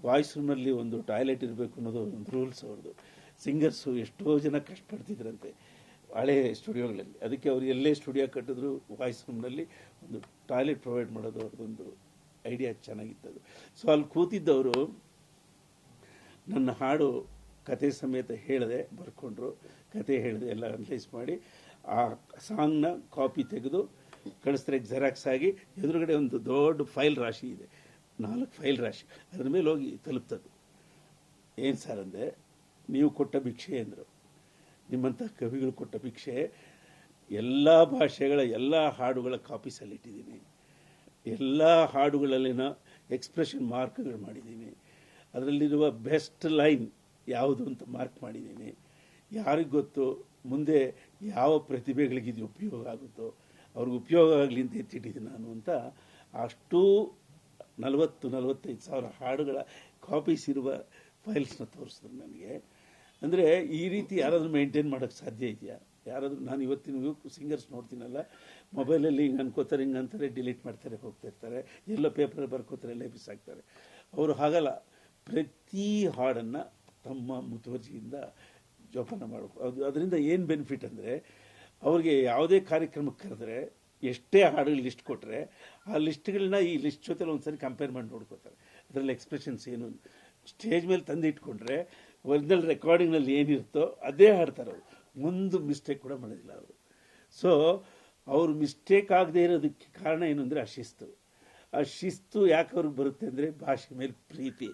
ವಾಯ್ಸ್ ರೂಮ್ನಲ್ಲಿ ಒಂದು ಟಾಯ್ಲೆಟ್ ಇರಬೇಕು ಅನ್ನೋದು ಒಂದು ರೂಲ್ಸ್ ಅವ್ರದ್ದು. ಸಿಂಗರ್ಸು ಎಷ್ಟೋ ಜನ ಕಷ್ಟಪಡ್ತಿದ್ರಂತೆ ಹಳೆ ಸ್ಟುಡಿಯೋಗಳಲ್ಲಿ. ಅದಕ್ಕೆ ಅವ್ರು ಎಲ್ಲೇ ಸ್ಟುಡಿಯೋ ಕಟ್ಟಿದ್ರು ವಾಯ್ಸ್ ರೂಮ್ನಲ್ಲಿ ಒಂದು ಟಾಯ್ಲೆಟ್ ಪ್ರೊವೈಡ್ ಮಾಡೋದು ಅವ್ರದ್ದೊಂದು ಐಡಿಯಾ ಚೆನ್ನಾಗಿತ್ತದು. ಸೊ ಅಲ್ಲಿ ಕೂತಿದ್ದವರು ನನ್ನ ಹಾಡು ಕತೆ ಸಮೇತ ಹೇಳಿದೆ, ಬರ್ಕೊಂಡ್ರು, ಕತೆ ಹೇಳಿದೆ, ಎಲ್ಲ ಅನಲೈಸ್ ಮಾಡಿ ಆ ಸಾಂಗ್ನ ಕಾಪಿ ತೆಗೆದು ಕಳಿಸ್ತಾರೆ ಜೆರಾಕ್ಸ್ ಆಗಿ. ಎದುರುಗಡೆ ಒಂದು ದೊಡ್ಡ ಫೈಲ್ ರಾಶಿ ಇದೆ, 4 ಫೈಲ್ ರಾಶಿ, ಅದ್ರ ಮೇಲೆ ಹೋಗಿ ತಲುಪ್ತದ್ದು. ಏನು ಸರ್ ಅಂದೆ, ನೀವು ಕೊಟ್ಟ ಭಿಕ್ಷೆ ಅಂದರು. ನಿಮ್ಮಂಥ ಕವಿಗಳು ಕೊಟ್ಟ ಭಿಕ್ಷೆ. ಎಲ್ಲ ಭಾಷೆಗಳ ಎಲ್ಲ ಹಾಡುಗಳ ಕಾಪೀಸಲ್ಲಿ ಇಟ್ಟಿದ್ದೀನಿ, ಎಲ್ಲ ಹಾಡುಗಳಲ್ಲಿನ ಎಕ್ಸ್ಪ್ರೆಷನ್ ಮಾರ್ಕ್ಗಳು ಮಾಡಿದ್ದೀನಿ, ಅದರಲ್ಲಿರುವ ಬೆಸ್ಟ್ ಲೈನ್ ಯಾವುದು ಅಂತ ಮಾರ್ಕ್ ಮಾಡಿದ್ದೀನಿ. ಯಾರಿಗೆ ಗೊತ್ತು ಮುಂದೆ ಯಾವ ಪ್ರತಿಭೆಗಳಿಗೆ ಇದು ಉಪಯೋಗ ಆಗುತ್ತೋ ಅವ್ರಿಗೆ ಉಪಯೋಗ ಆಗಲಿ ಅಂತ ಎತ್ತಿಟ್ಟಿದ್ದೀನಿ ನಾನು ಅಂತ. ಅಷ್ಟೂ 40-45 ಸಾವಿರ ಹಾಡುಗಳ ಕಾಪೀಸ್ ಇರುವ ಫೈಲ್ಸ್ನ ತೋರಿಸಿದ್ರು ನನಗೆ. ಅಂದರೆ ಈ ರೀತಿ ಯಾರಾದರೂ ಮೇಂಟೈನ್ ಮಾಡೋಕ್ಕೆ ಸಾಧ್ಯ ಇದೆಯಾ? ಯಾರಾದರೂ, ನಾನು ಇವತ್ತಿನ ಸಿಂಗರ್ಸ್ ನೋಡ್ತೀನಲ್ಲ, ಮೊಬೈಲಲ್ಲಿ ಹಿಂಗೆ ಅನ್ಕೋತಾರೆ, ಹಿಂಗೆ ಅಂತಾರೆ, ಡಿಲೀಟ್ ಮಾಡ್ತಾರೆ, ಹೋಗ್ತಿರ್ತಾರೆ, ಎಲ್ಲೋ ಪೇಪರಲ್ಲಿ ಬರ್ಕೋತಾರೆ, ಎಲ್ಲ ಬಿಸಾಕ್ತಾರೆ. ಅವರು ಹಾಗಲ್ಲ, ಪ್ರತಿ ಹಾಡನ್ನು ತಮ್ಮ ಮುತುವರ್ಜಿಯಿಂದ ಜೋಪಾನ ಮಾಡಬೇಕು. ಅದರಿಂದ ಏನು ಬೆನಿಫಿಟ್ ಅಂದರೆ, ಅವ್ರಿಗೆ ಯಾವುದೇ ಕಾರ್ಯಕ್ರಮಕ್ಕೆ ಕರೆದ್ರೆ ಎಷ್ಟೇ ಹಾಡುಗಳು ಲಿಸ್ಟ್ ಕೊಟ್ಟರೆ ಆ ಲಿಸ್ಟ್ಗಳನ್ನ ಈ ಲಿಸ್ಟ್ ಜೊತೆಲಿ ಒಂದ್ಸರಿ ಕಂಪೇರ್ ಮಾಡಿ ನೋಡ್ಕೋತಾರೆ. ಅದರಲ್ಲಿ ಎಕ್ಸ್ಪ್ರೆಷನ್ಸ್ ಏನು, ಸ್ಟೇಜ್ ಮೇಲೆ ತಂದು ಇಟ್ಕೊಂಡ್ರೆ ಒರಿಜಿನಲ್ ರೆಕಾರ್ಡಿಂಗ್ನಲ್ಲಿ ಏನಿರುತ್ತೋ ಅದೇ ಹಾಡ್ತಾರೆ ಅವರು, ಮುಂದೆ ಮಿಸ್ಟೇಕ್ ಕೂಡ ಮಾಡೋದಿಲ್ಲ ಅವರು. ಸೊ ಅವರು ಮಿಸ್ಟೇಕ್ ಆಗದೆ ಇರೋದಕ್ಕೆ ಕಾರಣ ಏನು ಅಂದರೆ ಆ ಶಿಸ್ತು ಯಾಕೆ ಅವ್ರಿಗೆ ಬರುತ್ತೆ ಅಂದರೆ ಭಾಷೆ ಮೇಲೆ ಪ್ರೀತಿ.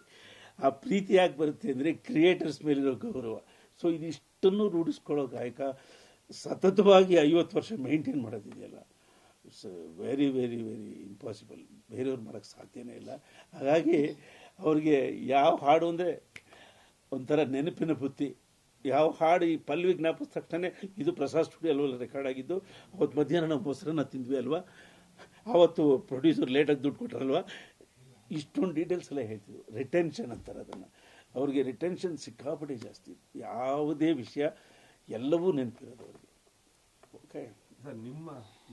ಆ ಪ್ರೀತಿ ಯಾಕೆ ಬರುತ್ತೆ ಅಂದರೆ ಕ್ರಿಯೇಟರ್ಸ್ ಮೇಲಿರೋ ಗೌರವ. ಸೊ ಇದಿಷ್ಟನ್ನು ರೂಢಿಸ್ಕೊಳ್ಳೋ ಗಾಯಕ ಸತತವಾಗಿ 50 ವರ್ಷ ಮೇಂಟೈನ್ ಮಾಡೋದಿದೆಯಲ್ಲ, it's very very very impossible. ಬೇರೆಯವ್ರು ಮಾಡೋಕ್ಕೆ ಸಾಧ್ಯನೇ ಇಲ್ಲ. ಹಾಗಾಗಿ ಅವ್ರಿಗೆ ಯಾವ ಹಾಡು ಅಂದರೆ ಒಂಥರ ನೆನಪಿನ ಬುತ್ತಿ. ಯಾವ ಹಾಡು ಈ ಪಲ್ವಿ ಜ್ಞಾಪಿಸಿದ ತಕ್ಷಣ ಇದು ಪ್ರಸಾದ್ ಸ್ಟುಡಿಯೋ ಅಲ್ವಲ್ಲ ರೆಕಾರ್ಡ್ ಆಗಿದ್ದು, ಅವತ್ತು ಮಧ್ಯಾಹ್ನ ನಾವು ಮೊಸರನ್ನ ತಿಂದ್ವಿ ಅಲ್ವಾ, ಆವತ್ತು ಪ್ರೊಡ್ಯೂಸರ್ ಲೇಟಾಗಿ ದುಡ್ಡು ಕೊಟ್ಟರಲ್ವಾ, ಇಷ್ಟೊಂದು ಡೀಟೇಲ್ಸ್ ಎಲ್ಲ ಹೇಳ್ತಿದ್ವು. ರಿಟೆನ್ಷನ್ ಅಂತಾರೆ ಅದನ್ನು. ಅವ್ರಿಗೆ ರಿಟೆನ್ಷನ್ ಸಿಕ್ಕಾಪಟ್ಟೆ ಜಾಸ್ತಿ. ಯಾವುದೇ ವಿಷಯ ಎಲ್ಲವೂ ನೆನಪಿರೋದು ಅವ್ರಿಗೆ. ಓಕೆ ಸರ್, ನಿಮ್ಮ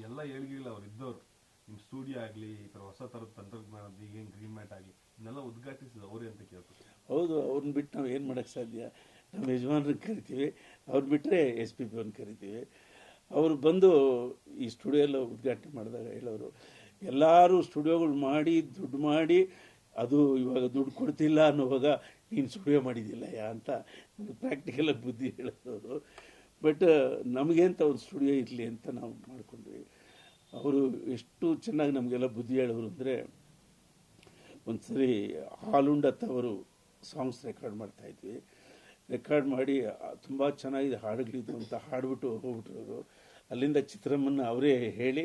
ಎಲ್ಲ ಏಳಿಗೆಗಳು ಅವ್ರು ಇದ್ದವರು, ನಿಮ್ಮ ಸ್ಟುಡಿಯೋ ಆಗಲಿ, ಈ ಥರ ಹೊಸ ಥರದ ತಂತ್ರಜ್ಞಾನದ ಈಗೇನು ಗ್ರೀನ್ ಮ್ಯಾಟ್ ಆಗಲಿ, ಇದನ್ನೆಲ್ಲ ಉದ್ಘಾಟಿಸಿದ ಅವರೇ ಅಂತ ಕೇಳ್ತಾರೆ. ಹೌದು, ಅವ್ರನ್ನ ಬಿಟ್ಟು ನಾವು ಏನು ಮಾಡೋಕ್ಕೆ ಸಾಧ್ಯ? ನಮ್ಮ ಯಜಮಾನ್ರಿಗೆ ಕರಿತೀವಿ, ಅವ್ರು ಬಿಟ್ಟರೆ SPB ಅವ್ರನ್ನ ಕರಿತೀವಿ. ಅವರು ಬಂದು ಈ ಸ್ಟುಡಿಯೋ ಎಲ್ಲ ಉದ್ಘಾಟನೆ ಮಾಡಿದಾಗ ಹೇಳೋರು, ಎಲ್ಲರೂ ಸ್ಟುಡಿಯೋಗಳು ಮಾಡಿ ದುಡ್ಡು ಮಾಡಿ ಅದು ಇವಾಗ ದುಡ್ಡು ಕೊಡ್ತಿಲ್ಲ ಅನ್ನೋವಾಗ ನೀನು ಸ್ಟುಡಿಯೋ ಮಾಡಿದ್ದಿಲ್ಲ ಅಂತ ಪ್ರಾಕ್ಟಿಕಲಾಗಿ ಬುದ್ಧಿ ಹೇಳೋದು. ಬಟ್ ನಮಗೆ ಅಂತ ಒಂದು ಸ್ಟುಡಿಯೋ ಇರಲಿ ಅಂತ ನಾವು ಮಾಡ್ಕೊಂಡ್ವಿ. ಅವರು ಎಷ್ಟು ಚೆನ್ನಾಗಿ ನಮಗೆಲ್ಲ ಬುದ್ಧಿ ಹೇಳೋರು ಅಂದರೆ, ಒಂದು ಸರಿ ಹಾಲುಂಡತ್ ಅವರು ಸಾಂಗ್ಸ್ ರೆಕಾರ್ಡ್ ಮಾಡ್ತಾಯಿದ್ವಿ. ರೆಕಾರ್ಡ್ ಮಾಡಿ ತುಂಬ ಚೆನ್ನಾಗಿದೆ ಹಾಡುಗಳಿದ್ದು ಅಂತ ಹಾಡ್ಬಿಟ್ಟು ಹೋಗ್ಬಿಟ್ರು. ಅಲ್ಲಿಂದ ಚಿತ್ರಮ್ಮನ್ನ ಅವರೇ ಹೇಳಿ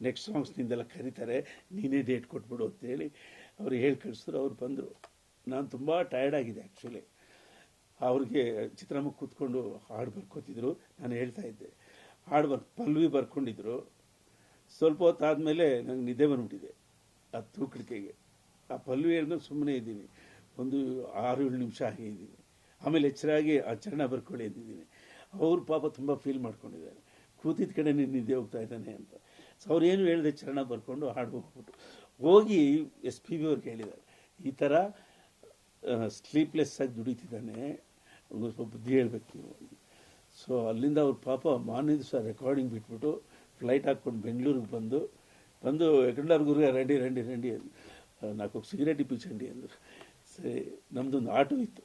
ನೆಕ್ಸ್ಟ್ ಸಾಂಗ್ಸ್ ನಿಂದೆಲ್ಲ ಕರೀತಾರೆ, ನೀನೇ ಡೇಟ್ ಕೊಟ್ಬಿಡು ಅಂತೇಳಿ ಅವ್ರು ಹೇಳಿ ಕಳಿಸಿದ್ರು. ಅವ್ರು ಬಂದರು. ನಾನು ತುಂಬ ಟಯರ್ಡ್ ಆಗಿದೆ ಆ್ಯಕ್ಚುಲಿ. ಅವ್ರಿಗೆ ಚಿತ್ರಮ್ಮ ಕೂತ್ಕೊಂಡು ಹಾಡು ಬರ್ಕೋತಿದ್ರು, ನಾನು ಹೇಳ್ತಾ ಇದ್ದೆ. ಪಲ್ವಿ ಬರ್ಕೊಂಡಿದ್ರು. ಸ್ವಲ್ಪ ಹೊತ್ತು ಆದಮೇಲೆ ನಂಗೆ ನಿದ್ದೆ ಬಂದ್ಬಿಟ್ಟಿದೆ ಆ ತೂಕಡಿಕೆಗೆ. ಆ ಪಲ್ವಿ ಹೇಳ್ಕೊಂಡು ಸುಮ್ಮನೆ ಇದ್ದೀನಿ, ಒಂದು 6-7 ನಿಮಿಷ ಹಾಗೆ ಇದ್ದೀನಿ. ಆಮೇಲೆ ಎಚ್ಚರಾಗಿ ಆ ಚರಣ ಬರ್ಕೊಳ್ಳಿ ಅಂದಿದ್ದೀನಿ. ಅವರು ಪಾಪ ತುಂಬ ಫೀಲ್ ಮಾಡ್ಕೊಂಡಿದ್ದಾರೆ, ಕೂತಿದ್ದ ಕಡೆ ನಿದ್ದೆ ಹೋಗ್ತಾ ಇದ್ದಾನೆ ಅಂತ. ಸೊ ಅವ್ರೇನು ಹೇಳಿದೆ, ಚರಣ ಬರ್ಕೊಂಡು ಹಾಡು ಹೋಗ್ಬಿಟ್ಟು ಹೋಗಿ SPB ಅವ್ರಿಗೆ ಹೇಳಿದ್ದಾರೆ, ಈ ಥರ ಸ್ಲೀಪ್ಲೆಸ್ ಆಗಿ ದುಡಿತಿದ್ದಾನೆ, ಸ್ವಲ್ಪ ಬುದ್ಧಿ ಹೇಳ್ಬೇಕು ನೀವು. ಸೊ ಅಲ್ಲಿಂದ ಅವ್ರ ಪಾಪ ಮಾರನೇ ದಿವಸ ರೆಕಾರ್ಡಿಂಗ್ ಬಿಟ್ಬಿಟ್ಟು ಫ್ಲೈಟ್ ಹಾಕ್ಕೊಂಡು ಬೆಂಗಳೂರಿಗೆ ಬಂದು ಯಾಕಂದ್ರೆ ರೆಡಿ ರೆಡಿ ರೆಡಿ ಅಂದು 4 ಸಿಗರೇಟ್ ಇಪ್ಪಿಸಂಡಿ ಅಂದರು. ಸರಿ, ನಮ್ಮದೊಂದು ಆಟೋ ಇತ್ತು.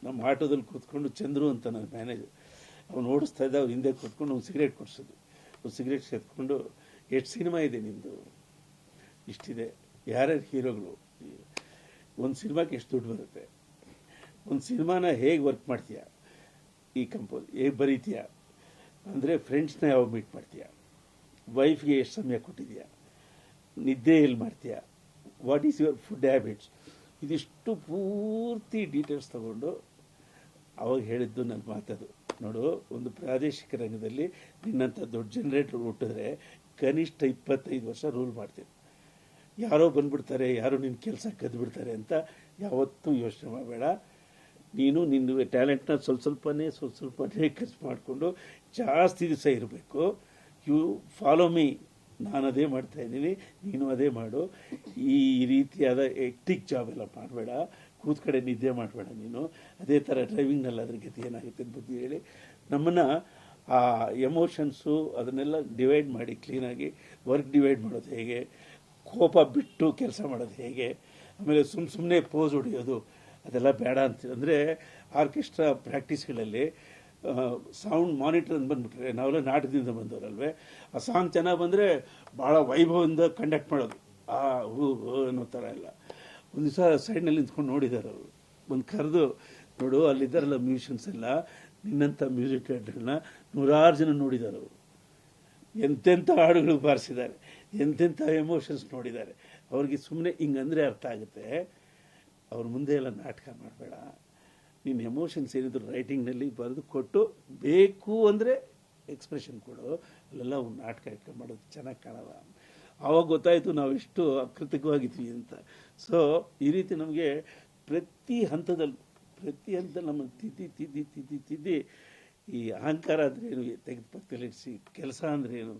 ನಮ್ಮ ಆಟೋದಲ್ಲಿ ಕೂತ್ಕೊಂಡು ಚಂದ್ರು ಅಂತ ನನ್ನ ಮ್ಯಾನೇಜರ್, ಅವ್ನು ಓಡಿಸ್ತಾ ಇದ್ದ. ಅವ್ರು ಹಿಂದೆ ಕೂತ್ಕೊಂಡು ಒಂದು ಸಿಗರೇಟ್ ಕೊಡಿಸೋದು. ಒಂದು ಸಿಗರೇಟ್ ಸೇತ್ಕೊಂಡು, ಎಷ್ಟು ಸಿನಿಮಾ ಇದೆ ನಿಮ್ಮದು? ಇಷ್ಟಿದೆ. ಯಾರ್ಯಾರು ಹೀರೋಗಳು? ಒಂದು ಸಿನಿಮಾಕ್ಕೆ ಎಷ್ಟು ದುಡ್ಡು ಬರುತ್ತೆ? ಒಂದು ಸಿನಿಮಾನ ಹೇಗೆ ವರ್ಕ್ ಮಾಡ್ತೀಯಾ? ಈ ಕಂಪೋಸ್ ಹೇಗೆ ಬರೀತೀಯಾ? ಅಂದರೆ ಫ್ರೆಂಡ್ಸ್ನ ಯಾವಾಗ ಮೀಟ್ ಮಾಡ್ತೀಯಾ? ವೈಫ್ಗೆ ಎಷ್ಟು ಸಮಯ ಕೊಟ್ಟಿದೆಯಾ? ನಿದ್ದೆ ಎಲ್ಲಿ ಮಾಡ್ತೀಯಾ? What is your food habits? ಇದಿಷ್ಟು ಪೂರ್ತಿ ಡೀಟೇಲ್ಸ್ ತಗೊಂಡು ಅವಾಗ ಹೇಳಿದ್ದು ನನ್ನ ಮಾತದು. ನೋಡು, ಒಂದು ಪ್ರಾದೇಶಿಕ ರಂಗದಲ್ಲಿ ನಿನ್ನಂಥ ದೊಡ್ಡ ಜನರೇಟರ್ ಹುಟ್ಟಿದ್ರೆ ಕನಿಷ್ಠ 25 ವರ್ಷ ರೂಲ್ ಮಾಡ್ತೀನಿ. ಯಾರೋ ಬಂದ್ಬಿಡ್ತಾರೆ, ಯಾರೋ ನಿನ್ನ ಕೆಲಸ ಕದ್ಬಿಡ್ತಾರೆ ಅಂತ ಯಾವತ್ತೂ ಯೋಚನೆ ಮಾಡಬೇಡ. ನೀನು ನಿನ್ನ ಟ್ಯಾಲೆಂಟ್ನ ಸ್ವಲ್ಪನೇ ಖರ್ಚು ಮಾಡಿಕೊಂಡು ಜಾಸ್ತಿ ದಿವಸ ಇರಬೇಕು. ಯು ಫಾಲೋ ಮೀ, ನಾನು ಅದೇ ಮಾಡ್ತಾ ಇದ್ದೀನಿ, ನೀನು ಅದೇ ಮಾಡು. ಈ ರೀತಿಯಾದ ಎಕ್ಟಿಕ್ ಜಾಬ್ ಎಲ್ಲ ಮಾಡಬೇಡ, ಕೂತ್ ಕಡೆ ನಿದ್ದೆ ಮಾಡಬೇಡ ನೀನು. ಅದೇ ಥರ ಡ್ರೈವಿಂಗ್ನಲ್ಲಿ ಅದ್ರ ಗತಿ ಏನಾಗುತ್ತೆ ಅಂತ ಬುದ್ಧಿ ಹೇಳಿ ನಮ್ಮನ್ನು ಆ ಎಮೋಷನ್ಸು ಅದನ್ನೆಲ್ಲ ಡಿವೈಡ್ ಮಾಡಿ ಕ್ಲೀನಾಗಿ ವರ್ಕ್ ಡಿವೈಡ್ ಮಾಡೋದು ಹೇಗೆ, ಕೋಪ ಬಿಟ್ಟು ಕೆಲಸ ಮಾಡೋದು ಹೇಗೆ, ಆಮೇಲೆ ಸುಮ್ಮನೆ ಪೋಸ್ ಹೊಡೆಯೋದು ಅದೆಲ್ಲ ಬೇಡ ಅಂತ. ಅಂದರೆ ಆರ್ಕೆಸ್ಟ್ರಾ ಪ್ರಾಕ್ಟೀಸ್ಗಳಲ್ಲಿ ಸೌಂಡ್ ಮಾನಿಟರ್ ಅಂತ ಬಂದುಬಿಟ್ರೆ, ನಾವೆಲ್ಲ ನಾಟಕದಿಂದ ಬಂದವರಲ್ವೇ, ಆ ಸಾಂಗ್ ಚೆನ್ನಾಗಿ ಬಂದರೆ ಭಾಳ ವೈಭವದಿಂದ ಕಂಡಕ್ಟ್ ಮಾಡೋದು, ಹೂ ಅನ್ನೋ ಥರ ಎಲ್ಲ. ಒಂದು ದಿವಸ ಸೈಡ್ನಲ್ಲಿ ನಿಂತ್ಕೊಂಡು ನೋಡಿದ್ದಾರೆ ಅವರು, ಒಂದು ಕರೆದು, ನೋಡು ಅಲ್ಲಿದ್ದಾರಲ್ಲ ಮ್ಯೂಸಿಷಿಯನ್ಸ್ ಎಲ್ಲ, ನಿನ್ನಂಥ ಮ್ಯೂಸಿಕ್ ಡೈರೆಕ್ಟರ್ಗಳನ್ನ 100 ಜನ ನೋಡಿದ್ದಾರೆ ಅವರು, ಎಂತೆಂಥ ಹಾಡುಗಳು ಬಾರಿಸಿದ್ದಾರೆ, ಎಂತೆಂಥ ಎಮೋಷನ್ಸ್ ನೋಡಿದ್ದಾರೆ. ಅವ್ರಿಗೆ ಸುಮ್ಮನೆ ಹಿಂಗಂದರೆ ಅರ್ಥ ಆಗುತ್ತೆ, ಅವ್ರ ಮುಂದೆ ಎಲ್ಲ ನಾಟಕ ಮಾಡಬೇಡ, ನಿನ್ನ ಎಮೋಷನ್ಸ್ ಏನಿದ್ರು ರೈಟಿಂಗ್ನಲ್ಲಿ ಬರೆದು ಕೊಟ್ಟು, ಬೇಕು ಅಂದರೆ ಎಕ್ಸ್ಪ್ರೆಷನ್ ಕೊಡು, ಅಲ್ಲೆಲ್ಲ ಒಂದು ನಾಟಕ ಇಟ್ಕೊಂಡು ಮಾಡೋದು ಚೆನ್ನಾಗಿ ಕಾಣಲ್ಲ. ಆವಾಗ ಗೊತ್ತಾಯಿತು ನಾವು ಎಷ್ಟು ಅಕೃತಕವಾಗಿದ್ವಿ ಅಂತ. ಸೊ ಈ ರೀತಿ ನಮಗೆ ಪ್ರತಿ ಹಂತದಲ್ಲೂ ನಮ್ಮನ್ನು ತಿದ್ದಿ ಈ ಅಹಂಕಾರ ಅಂದರೆ ಏನು ತೆಗೆದು ಪಕ್ಕದಲ್ಲಿಡಿಸಿ, ಕೆಲಸ ಅಂದರೆ ಏನು,